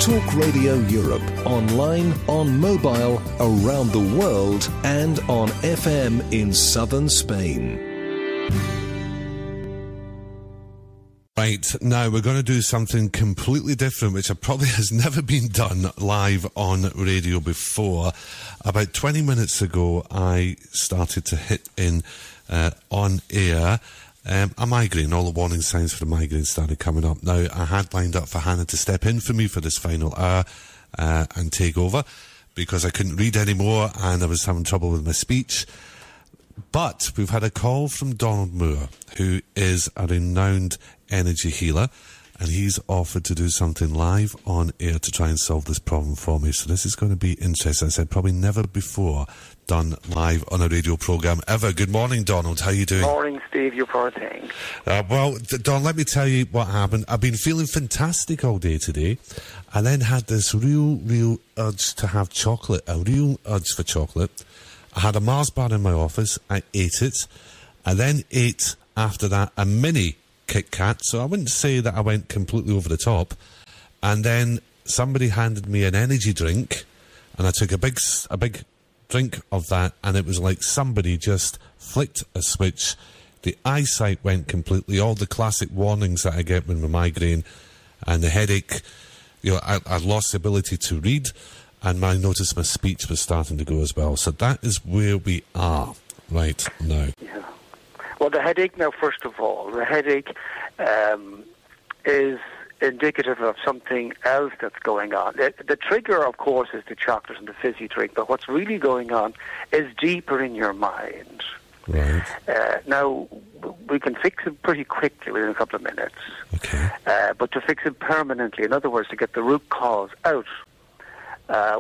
Talk Radio Europe, online, on mobile, around the world, and on FM in southern Spain. Right, now we're going to do something completely different, which probably has never been done live on radio before. About 20 minutes ago, I started to hit in on air a migraine. All the warning signs for the migraine started coming up. Now, I had lined up for Hannah to step in for me for this final hour and take over because I couldn't read anymore and I was having trouble with my speech. But we've had a call from Donald Moore, who is a renowned energy healer, and he's offered to do something live on air to try and solve this problem for me. So this is going to be interesting. I said probably never before done live on a radio programme ever. Good morning, Donald. How are you doing? Morning, Steve. You poor thing. Well, Don, let me tell you what happened. I've been feeling fantastic all day today. I then had this real urge to have chocolate, a real urge for chocolate. I had a Mars bar in my office. I ate it. I then ate, after that, a mini Kit Kat. So I wouldn't say that I went completely over the top. And then somebody handed me an energy drink, and I took a big drink of that, and it was like somebody just flicked a switch. The eyesight went completely, all the classic warnings that I get with my migraine and the headache. You know, I lost the ability to read, and I noticed my speech was starting to go as well. So that is where we are right now. Yeah. Well, the headache now, first of all, the headache is indicative of something else that's going on. The trigger, of course, is the chocolate and the fizzy drink, but what's really going on is deeper in your mind. Right. Now, we can fix it pretty quickly within a couple of minutes. Okay. But to fix it permanently, in other words, to get the root cause out,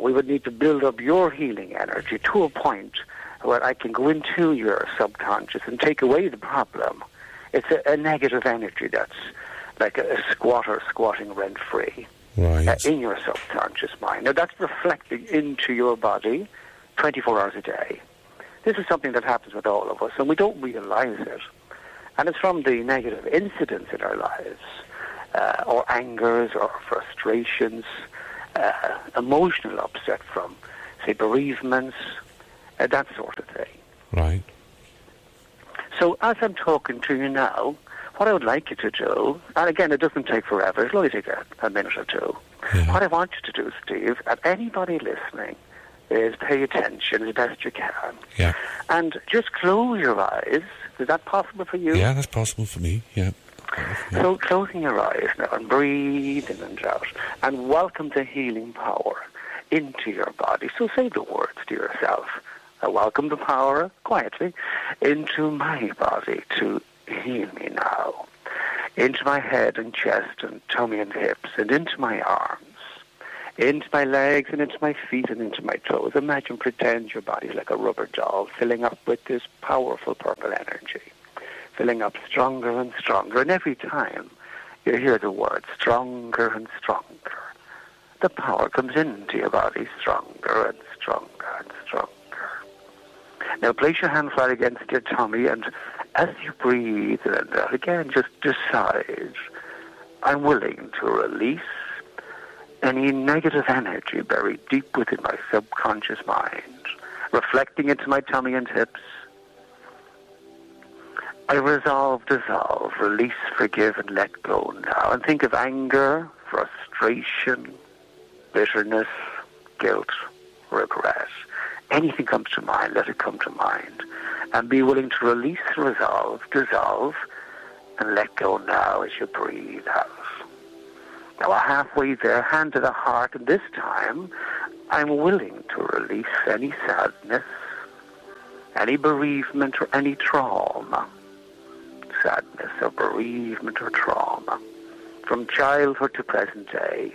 we would need to build up your healing energy to a point where I can go into your subconscious and take away the problem. It's a negative energy that's like a squatter squatting rent-free in your subconscious mind. Now, that's reflecting into your body 24 hours a day. This is something that happens with all of us, and we don't realize it. And it's from the negative incidents in our lives, or angers, or frustrations, emotional upset from, say, bereavements, that sort of thing. Right. So as I'm talking to you now, what I would like you to do, and again, it doesn't take forever, it'll only take a minute or two. Yeah. What I want you to do, Steve, and anybody listening, is pay attention as best you can. Yeah. And just close your eyes. Is that possible for you? Yeah, that's possible for me, yeah. So closing your eyes now and breathe in and out and welcome the healing power into your body. So say the words to yourself. I welcome the power, quietly, into my body to heal me now. Into my head and chest and tummy and hips and into my arms. Into my legs and into my feet and into my toes. Imagine, pretend your body's like a rubber doll filling up with this powerful purple energy. Filling up stronger and stronger. And every time you hear the word stronger and stronger, the power comes into your body stronger and stronger and stronger. Now place your hand flat against your tummy, and as you breathe in and out, again, just decide, I'm willing to release any negative energy buried deep within my subconscious mind, reflecting into my tummy and hips. I resolve, dissolve, release, forgive, and let go now. And think of anger, frustration, bitterness, guilt, regret. Anything comes to mind, let it come to mind. And be willing to release, resolve, dissolve, and let go now as you breathe out. Now we're halfway there, hand to the heart, and this time I'm willing to release any sadness, any bereavement, or any trauma. Sadness or bereavement or trauma, from childhood to present day,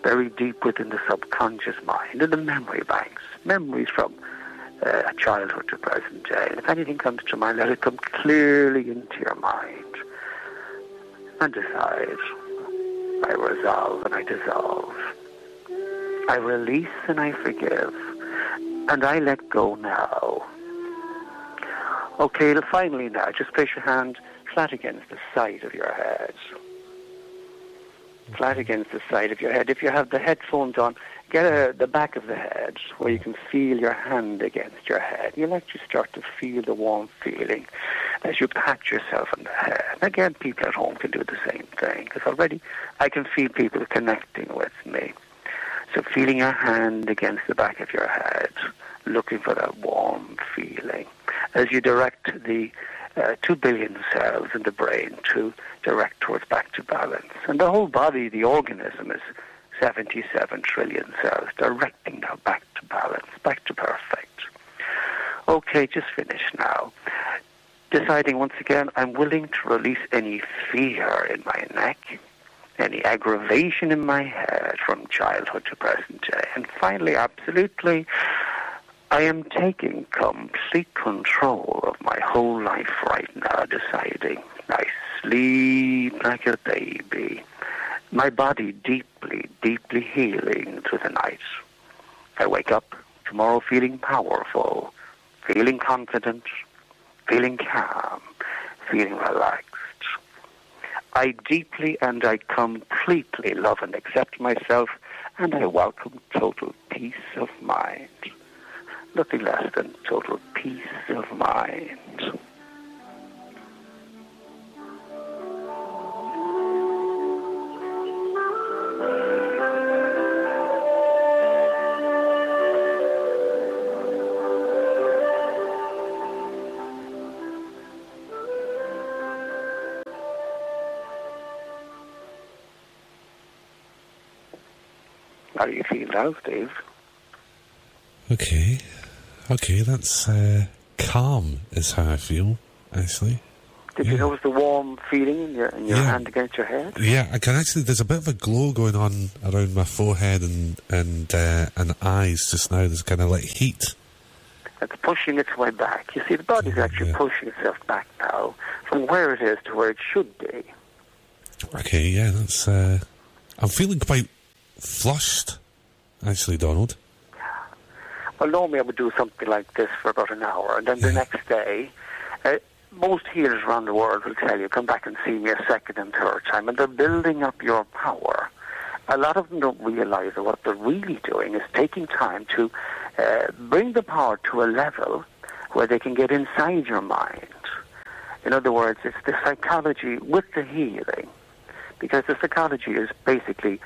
buried deep within the subconscious mind and the memory banks, memories from childhood to present day. And if anything comes to mind, let it come clearly into your mind and decide, I resolve and I dissolve. I release and I forgive. And I let go now. Okay, finally now, just place your hand flat against the side of your head. Flat against the side of your head. If you have the headphones on, get the back of the head where you can feel your hand against your head. You'll actually start to feel the warm feeling as you pat yourself on the head. Again, people at home can do the same thing, because already I can feel people connecting with me. So feeling your hand against the back of your head, looking for that warm feeling as you direct the 2 billion cells in the brain to direct towards back to balance. And the whole body, the organism, is 77 trillion cells directing now back to balance, back to perfect. Okay, just finished now. Deciding once again, I'm willing to release any fear in my neck, any aggravation in my head from childhood to present day. And finally, absolutely, I am taking complete control of my whole life right now, deciding I sleep like a baby. My body deeply, deeply healing through the night. I wake up tomorrow feeling powerful, feeling confident, feeling calm, feeling relaxed. I deeply and I completely love and accept myself, and I welcome total peace of mind. Nothing less than total peace of mind. How do you feel now, Steve? Okay, that's calm is how I feel, actually. Did you notice the warm feeling in your hand against your head? Yeah, I can actually, there's a bit of a glow going on around my forehead and eyes just now. There's kind of like heat. It's pushing its way back. You see, the body's actually pushing itself back now from where it is to where it should be. Okay, yeah, that's... I'm feeling quite flushed, actually, Donald. Well, normally I would do something like this for about an hour, and then the next day, most healers around the world will tell you, come back and see me a second and third time, and they're building up your power. A lot of them don't realize that what they're really doing is taking time to bring the power to a level where they can get inside your mind. In other words, it's the psychology with the healing, because the psychology is basically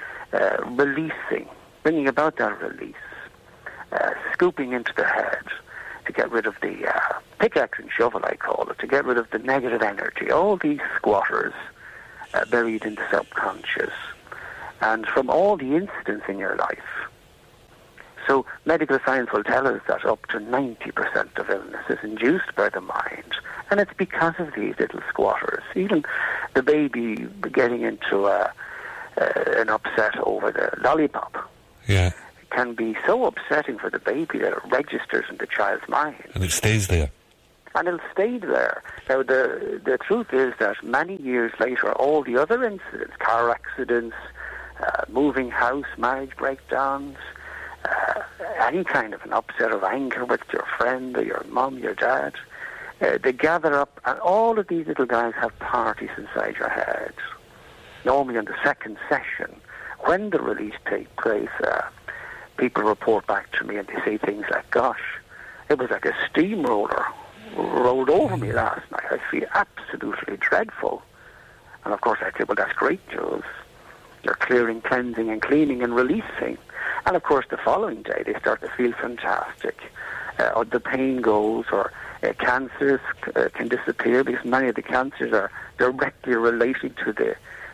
releasing, bringing about that release. Scooping into the head to get rid of the pickaxe and shovel, I call it, to get rid of the negative energy, all these squatters buried in the subconscious, and from all the incidents in your life. So medical science will tell us that up to 90% of illness is induced by the mind, and it's because of these little squatters. Even the baby getting into an upset over the lollipop. Yeah. Can be so upsetting for the baby that it registers in the child's mind. And it stays there. And it'll stay there. Now, the truth is that many years later, all the other incidents, car accidents, moving house, marriage breakdowns, any kind of an upset of anger with your friend or your mum, your dad, they gather up, and all of these little guys have parties inside your head. Normally on the second session, when the release takes place, people report back to me and they say things like, gosh, it was like a steamroller rolled over me last night. I feel absolutely dreadful. And of course I say, well, that's great, Jules. You're clearing, cleansing and cleaning and releasing. And of course the following day they start to feel fantastic. Or the pain goes, or cancers can disappear, because many of the cancers are directly related to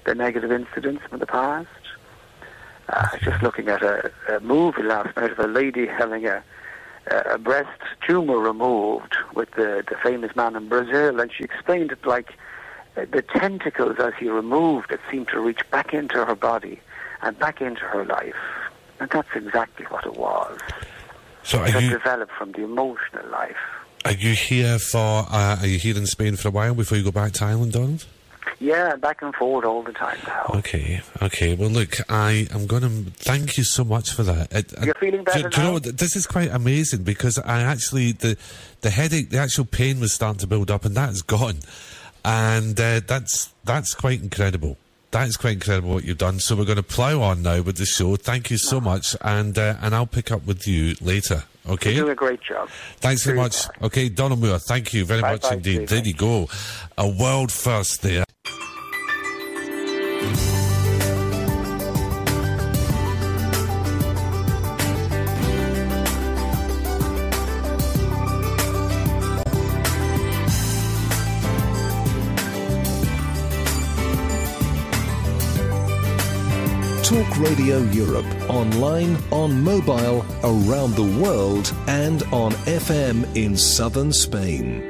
the negative incidents from the past. I was just looking at a movie last night of a lady having a breast tumor removed with the famous man in Brazil, and she explained it like the tentacles, as he removed it, seemed to reach back into her body and back into her life. And that's exactly what it was. So it developed from the emotional life. Are you here in Spain for a while before you go back to Ireland, Donald? Yeah, back and forward all the time now. Okay. Well, look, I am going to thank you so much for that. You're feeling better do you now? know what? This is quite amazing because I actually, the headache, the actual pain was starting to build up and that is gone. And that's quite incredible. That is quite incredible what you've done. So we're going to plough on now with the show. Thank you so much. And I'll pick up with you later. Okay? You're doing a great job. Thanks very much. Okay, Donald Moore, thank you very much indeed. There you go. A world first there. Talk Radio Europe, online, on mobile, around the world, and on FM in southern Spain.